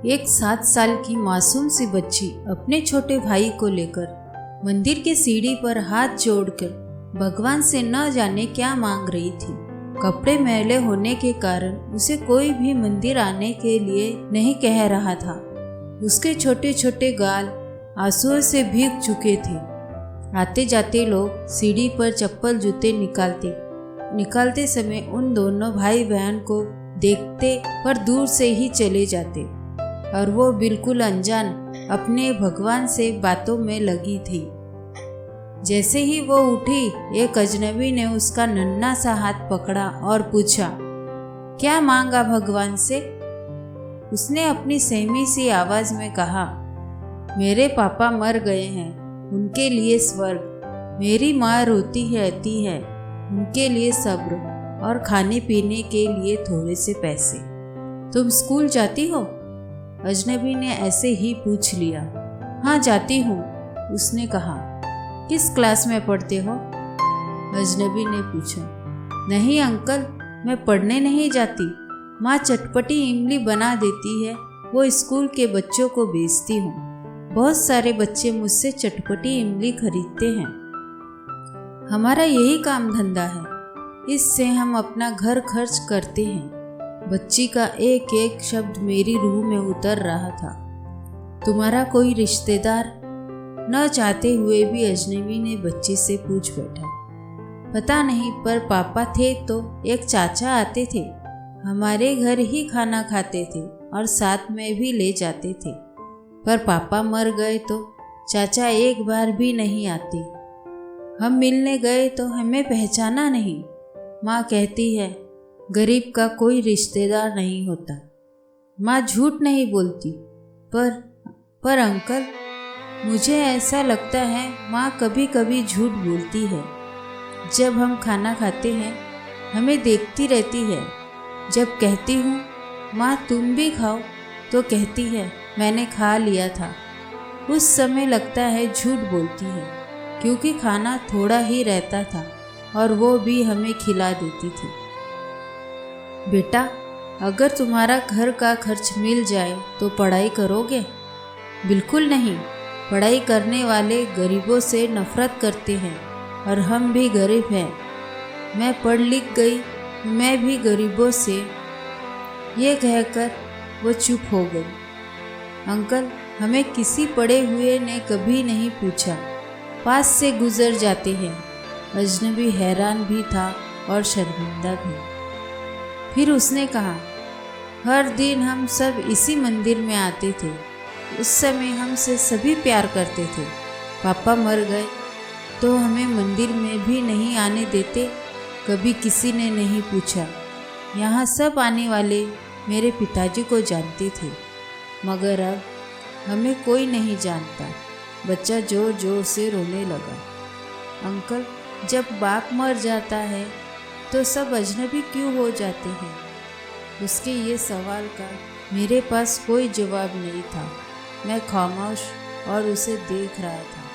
एक 7 साल की मासूम सी बच्ची अपने छोटे भाई को लेकर मंदिर के सीढ़ी पर हाथ जोड़कर भगवान से न जाने क्या मांग रही थी। कपड़े मैले होने के कारण उसे कोई भी मंदिर आने के लिए नहीं कह रहा था। उसके छोटे छोटे गाल आंसुओं से भीग चुके थे। आते जाते लोग सीढ़ी पर चप्पल जूते निकालते समय उन दोनों भाई बहन को देखते पर दूर से ही चले जाते और वो बिल्कुल अनजान अपने भगवान से बातों में लगी थी। जैसे ही वो उठी, एक अजनबी ने उसका नन्हा सा हाथ पकड़ा और पूछा, क्या मांगा भगवान से? उसने अपनी सहमी सी आवाज में कहा, मेरे पापा मर गए हैं, उनके लिए स्वर्ग। मेरी माँ रोती रहती है, उनके लिए सब्र और खाने पीने के लिए थोड़े से पैसे। तुम स्कूल जाती हो? अजनबी ने ऐसे ही पूछ लिया। हाँ जाती हूँ, उसने कहा। किस क्लास में पढ़ते हो? अजनबी ने पूछा। नहीं अंकल, मैं पढ़ने नहीं जाती। माँ चटपटी इमली बना देती है, वो स्कूल के बच्चों को बेचती हूँ। बहुत सारे बच्चे मुझसे चटपटी इमली खरीदते हैं। हमारा यही काम धंधा है, इससे हम अपना घर खर्च करते हैं। बच्ची का एक एक शब्द मेरी रूह में उतर रहा था। तुम्हारा कोई रिश्तेदार? न चाहते हुए भी अजनबी ने बच्ची से पूछ बैठा। पता नहीं, पर पापा थे तो एक चाचा आते थे, हमारे घर ही खाना खाते थे और साथ में भी ले जाते थे। पर पापा मर गए तो चाचा एक बार भी नहीं आते। हम मिलने गए तो हमें पहचाना नहीं। माँ कहती है, गरीब का कोई रिश्तेदार नहीं होता। माँ झूठ नहीं बोलती, पर अंकल, मुझे ऐसा लगता है माँ कभी कभी झूठ बोलती है। जब हम खाना खाते हैं, हमें देखती रहती है। जब कहती हूँ, माँ तुम भी खाओ, तो कहती है, मैंने खा लिया था। उस समय लगता है झूठ बोलती है, क्योंकि खाना थोड़ा ही रहता था और वो भी हमें खिला देती थी। बेटा, अगर तुम्हारा घर का खर्च मिल जाए तो पढ़ाई करोगे? बिल्कुल नहीं। पढ़ाई करने वाले गरीबों से नफरत करते हैं और हम भी गरीब हैं। मैं पढ़ लिख गई, मैं भी गरीबों से। ये कहकर वो चुप हो गई। अंकल, हमें किसी पढ़े हुए ने कभी नहीं पूछा, पास से गुजर जाते हैं। अजनबी हैरान भी था और शर्मिंदा भी। फिर उसने कहा, हर दिन हम सब इसी मंदिर में आते थे। उस समय हमसे सभी प्यार करते थे। पापा मर गए तो हमें मंदिर में भी नहीं आने देते। कभी किसी ने नहीं पूछा। यहाँ सब आने वाले मेरे पिताजी को जानते थे, मगर अब हमें कोई नहीं जानता। बच्चा जोर जोर से रोने लगा। अंकल, जब बाप मर जाता है तो सब अजनबी क्यों हो जाते हैं? उसके ये सवाल का मेरे पास कोई जवाब नहीं था। मैं खामोश और उसे देख रहा था।